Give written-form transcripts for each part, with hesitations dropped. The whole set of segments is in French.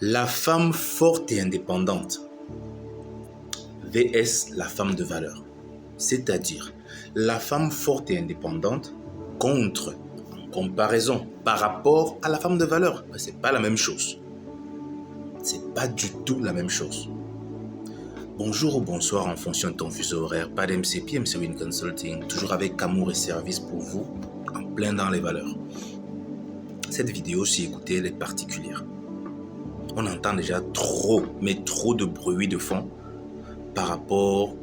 La femme forte et indépendante vs la femme de valeur. C'est-à-dire, la femme forte et indépendante contre, en comparaison, par rapport à la femme de valeur. Ce n'est pas la même chose. C'est pas du tout la même chose. Bonjour ou bonsoir en fonction de ton fuseau horaire. Pas d'MCP, MC Win Consulting. Toujours avec amour et service pour vous, en plein dans les valeurs. Cette vidéo, si écoutée, elle est particulière. On entend déjà trop de bruit de fond par rapport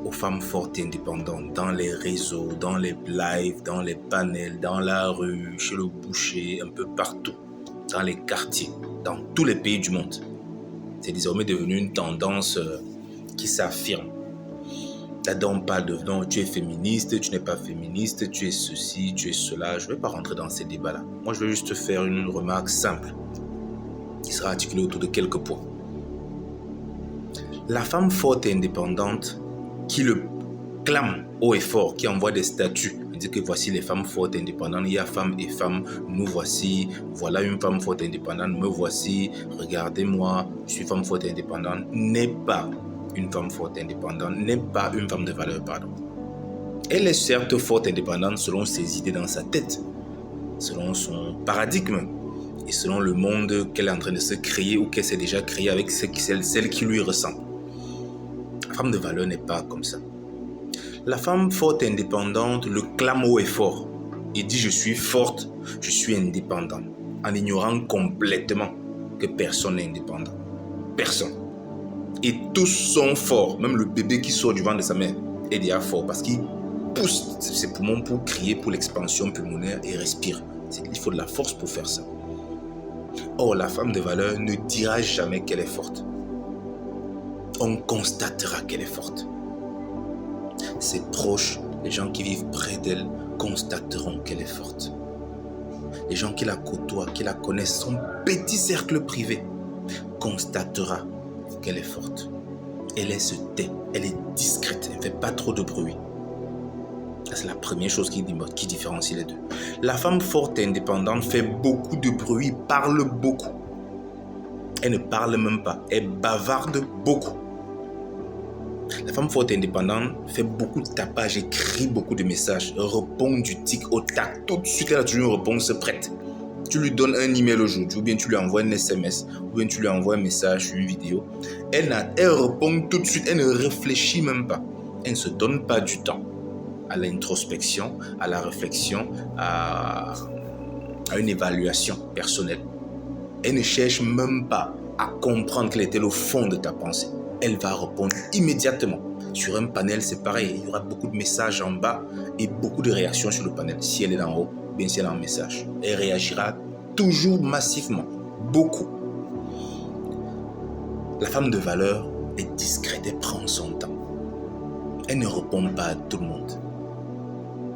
aux femmes fortes et indépendantes dans les réseaux, dans les lives, dans les panels, dans la rue, chez le boucher, un peu partout, dans les quartiers, dans tous les pays du monde. C'est désormais devenu une tendance qui s'affirme. Là-dedans, on parle de non, tu es féministe, tu n'es pas féministe, tu es ceci, tu es cela. Je ne vais pas rentrer dans ces débats-là. Moi, je vais juste faire une remarque simple qui sera articulée autour de quelques points. La femme forte et indépendante qui le clame haut et fort, qui envoie des statuts, dit que voici les femmes fortes et indépendantes, il y a femmes et femmes, nous voici, voilà une femme forte et indépendante, me voici, regardez-moi, je suis femme forte et indépendante, n'est pas une femme forte et indépendante, n'est pas une femme de valeur, pardon. Elle est certes forte et indépendante selon ses idées dans sa tête, selon son paradigme et selon le monde qu'elle est en train de se créer ou qu'elle s'est déjà créée avec celle qui lui ressemble. La femme de valeur n'est pas comme ça. La femme forte et indépendante le clame haut et fort et dit je suis forte, je suis indépendante, en ignorant complètement que personne n'est indépendant. Personne. Et tous sont forts, même le bébé qui sort du ventre de sa mère est déjà fort parce qu'il pousse ses poumons pour crier pour l'expansion pulmonaire et respire. Il faut de la force pour faire ça. Or, la femme de valeur ne dira jamais qu'elle est forte. On constatera qu'elle est forte. Ses proches, les gens qui vivent près d'elle, constateront qu'elle est forte. Les gens qui la côtoient, qui la connaissent, son petit cercle privé, constatera qu'elle est forte. Elle se tait, elle est discrète, elle ne fait pas trop de bruit. C'est la première chose qui différencie les deux. La femme forte et indépendante fait beaucoup de bruit, parle beaucoup. Elle ne parle même pas, elle bavarde beaucoup. La femme forte et indépendante fait beaucoup de tapage, écrit beaucoup de messages, répond du tic au tac. Tout de suite, elle a toujours une réponse prête. Tu lui donnes un email aujourd'hui, ou bien tu lui envoies un SMS, ou bien tu lui envoies un message sur une vidéo. Elle répond tout de suite, elle ne réfléchit même pas. Elle ne se donne pas du temps à l'introspection, à la réflexion, à une évaluation personnelle. Elle ne cherche même pas à comprendre quel était le fond de ta pensée. Elle va répondre immédiatement. Sur un panel, c'est pareil. Il y aura beaucoup de messages en bas et beaucoup de réactions sur le panel. Si elle est en haut, bien si elle a un message. Elle réagira toujours massivement. Beaucoup. La femme de valeur est discrète. Elle prend son temps. Elle ne répond pas à tout le monde.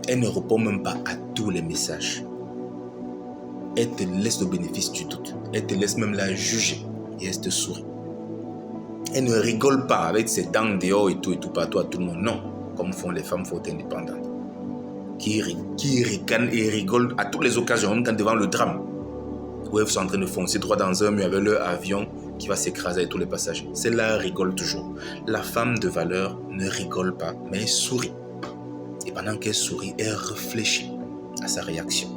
Elle ne répond même pas à tous les messages. Elle te laisse le bénéfice du doute. Elle te laisse même la juger. Et elle te sourit. Elle ne rigole pas avec ses dents dehors et tout partout à tout le monde. Non, comme font les femmes fortes indépendantes. Qui ricanent et rigolent à toutes les occasions, même quand devant le drame. Où elles sont en train de foncer droit dans un mur avec leur avion qui va s'écraser avec tous les passagers. Celle-là rigole toujours. La femme de valeur ne rigole pas, mais elle sourit. Et pendant qu'elle sourit, elle réfléchit à sa réaction.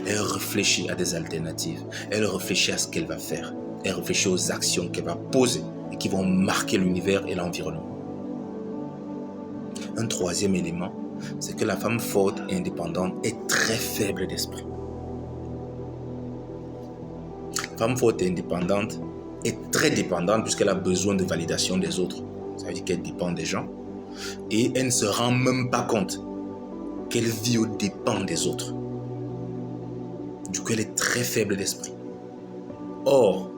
Elle réfléchit à des alternatives. Elle réfléchit à ce qu'elle va faire. Elle réfléchit aux actions qu'elle va poser et qui vont marquer l'univers et l'environnement. Un troisième élément, c'est que la femme forte et indépendante est très faible d'esprit. La femme forte et indépendante est très dépendante puisqu'elle a besoin de validation des autres. Ça veut dire qu'elle dépend des gens et elle ne se rend même pas compte qu'elle vit aux dépens des autres. Du coup, elle est très faible d'esprit. Or,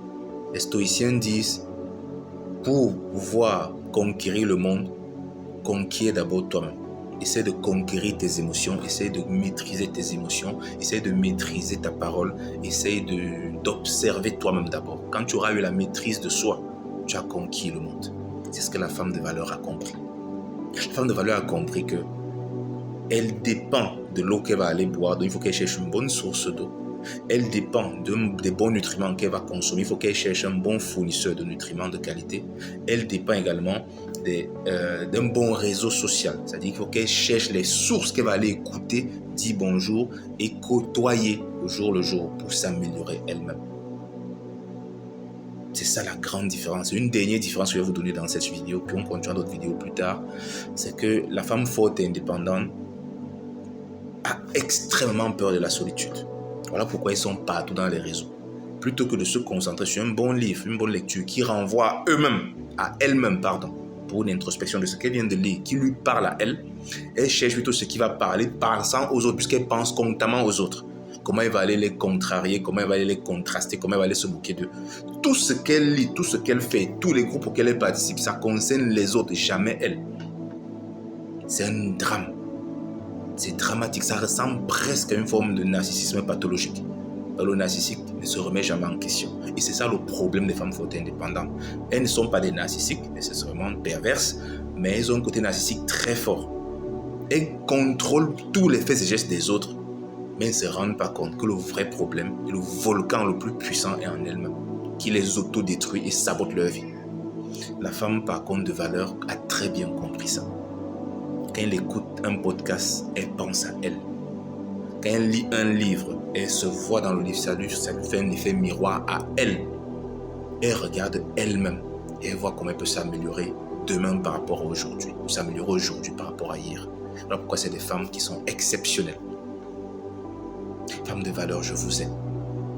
les stoïciens disent, pour pouvoir conquérir le monde, conquiers d'abord toi-même. Essaie de conquérir tes émotions, essaie de maîtriser tes émotions, essaie de maîtriser ta parole, essaie d'observer toi-même d'abord. Quand tu auras eu la maîtrise de soi, tu as conquis le monde. C'est ce que la femme de valeur a compris. La femme de valeur a compris que elle dépend de l'eau qu'elle va aller boire, donc il faut qu'elle cherche une bonne source d'eau. Elle dépend des bons nutriments qu'elle va consommer. Il faut qu'elle cherche un bon fournisseur de nutriments de qualité. Elle dépend également d'un bon réseau social. C'est-à-dire qu'il faut qu'elle cherche les sources qu'elle va aller écouter, dire bonjour et côtoyer au jour le jour pour s'améliorer elle-même. C'est ça la grande différence. Une dernière différence que je vais vous donner dans cette vidéo, puis on continuera d'autres vidéos plus tard, c'est que la femme forte et indépendante a extrêmement peur de la solitude. Voilà pourquoi ils sont partout dans les réseaux. Plutôt que de se concentrer sur un bon livre, une bonne lecture qui renvoie à elle-même, pour une introspection de ce qu'elle vient de lire, qui lui parle à elle, elle cherche plutôt ce qui va parler, pensant aux autres, puisqu'elle pense constamment aux autres. Comment elle va aller les contrarier, comment elle va aller les contraster, comment elle va aller se moquer d'eux. Tout ce qu'elle lit, tout ce qu'elle fait, tous les groupes auxquels elle participe, ça concerne les autres et jamais elle. C'est un drame. C'est dramatique. Ça ressemble presque à une forme de narcissisme pathologique. Le narcissique ne se remet jamais en question. Et c'est ça le problème des femmes fortes et indépendantes. Elles ne sont pas des narcissiques, nécessairement perverses, mais elles ont un côté narcissique très fort. Elles contrôlent tous les faits et gestes des autres, mais elles ne se rendent pas compte que le vrai problème et le volcan le plus puissant est en elles-mêmes, qui les autodétruit et sabote leur vie. La femme, par contre, de valeur, a très bien compris ça. Quand elle écoute un podcast, elle pense à elle. Quand elle lit un livre, elle se voit dans le livre, ça lui fait un effet miroir à elle. Elle regarde elle-même et elle voit comment elle peut s'améliorer demain par rapport à aujourd'hui, ou s'améliorer aujourd'hui par rapport à hier. Voilà pourquoi c'est des femmes qui sont exceptionnelles. Femmes de valeur, je vous aime.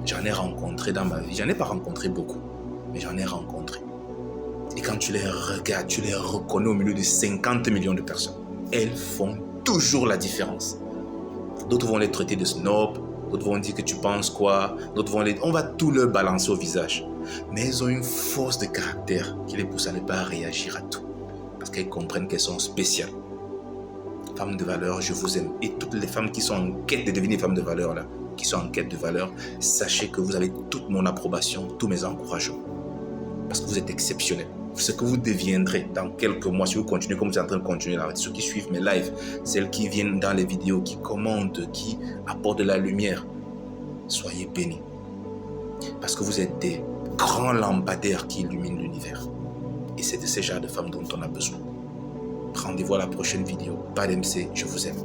J'en ai rencontré dans ma vie. J'en ai pas rencontré beaucoup, mais j'en ai rencontré. Et quand tu les regardes, tu les reconnais au milieu de 50 millions de personnes. Elles font toujours la différence. D'autres vont les traiter de snob, d'autres vont dire que tu penses quoi, d'autres vont on va tout leur balancer au visage. Mais elles ont une force de caractère qui les pousse à ne pas réagir à tout. Parce qu'elles comprennent qu'elles sont spéciales. Femmes de valeur, je vous aime. Et toutes les femmes qui sont en quête de devenir femmes de valeur, là, qui sont en quête de valeur, sachez que vous avez toute mon approbation, tous mes encouragements. Parce que vous êtes exceptionnels. Ce que vous deviendrez dans quelques mois, si vous continuez comme vous êtes en train de continuer là, ceux qui suivent mes lives, celles qui viennent dans les vidéos, qui commentent, qui apportent de la lumière, soyez bénis. Parce que vous êtes des grands lampadaires qui illuminent l'univers. Et c'est de ces genres de femmes dont on a besoin. Rendez-vous à la prochaine vidéo. Bad MC, je vous aime.